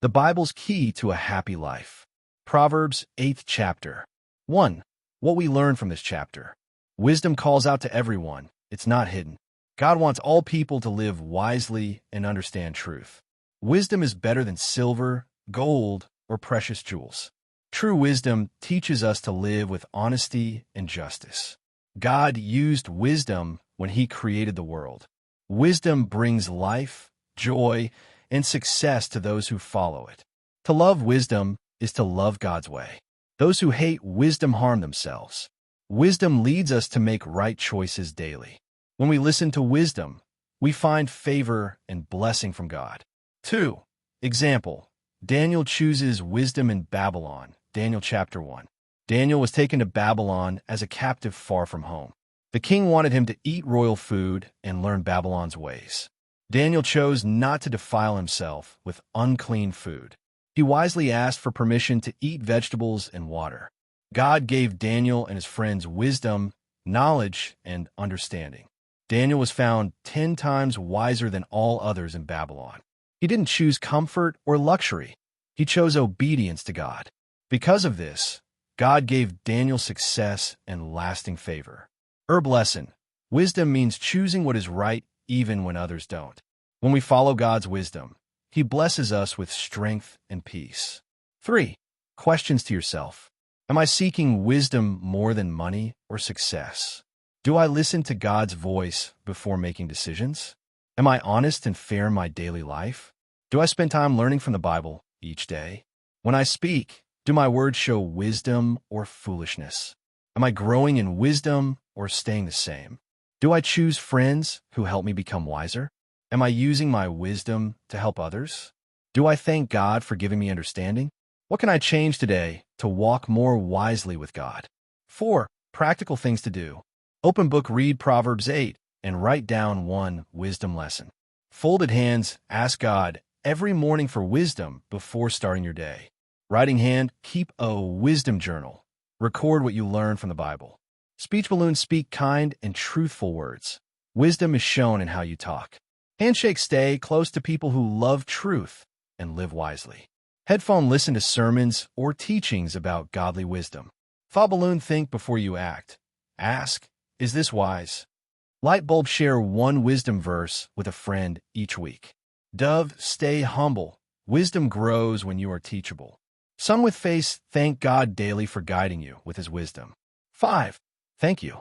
The Bible's key to a happy life. Proverbs 8th chapter. 1. What we learn from this chapter. Wisdom calls out to everyone. It's not hidden. God wants all people to live wisely and understand truth. Wisdom is better than silver, gold, or precious jewels. True wisdom teaches us to live with honesty and justice. God used wisdom when He created the world. Wisdom brings life, joy, and success to those who follow it. To love wisdom is to love God's way. Those who hate wisdom harm themselves. Wisdom leads us to make right choices daily. When we listen to wisdom, we find favor and blessing from God. 2. Example. Daniel chooses wisdom in Babylon. Daniel chapter 1. Daniel was taken to Babylon as a captive far from home. The king wanted him to eat royal food and learn Babylon's ways. Daniel chose not to defile himself with unclean food. He wisely asked for permission to eat vegetables and water. God gave Daniel and his friends wisdom, knowledge, and understanding. Daniel was found 10 times wiser than all others in Babylon. He didn't choose comfort or luxury. He chose obedience to God. Because of this, God gave Daniel success and lasting favor. Lesson. Wisdom means choosing what is right even when others don't. When we follow God's wisdom, He blesses us with strength and peace. 3. Questions to yourself. Am I seeking wisdom more than money or success? Do I listen to God's voice before making decisions? Am I honest and fair in my daily life? Do I spend time learning from the Bible each day? When I speak, do my words show wisdom or foolishness? Am I growing in wisdom or staying the same? Do I choose friends who help me become wiser? Am I using my wisdom to help others? Do I thank God for giving me understanding? What can I change today to walk more wisely with God? 4. Practical things to do. Open book, read Proverbs 8, and write down one wisdom lesson. Folded hands, ask God every morning for wisdom before starting your day. Writing hand, keep a wisdom journal. Record what you learn from the Bible. Speech balloons, speak kind and truthful words. Wisdom is shown in how you talk. Handshake, stay close to people who love truth and live wisely. Headphone, listen to sermons or teachings about godly wisdom. Thought balloon, think before you act. Ask, is this wise? Light bulb, share one wisdom verse with a friend each week. Dove, stay humble. Wisdom grows when you are teachable. Sun with face, thank God daily for guiding you with His wisdom. 5. Thank you.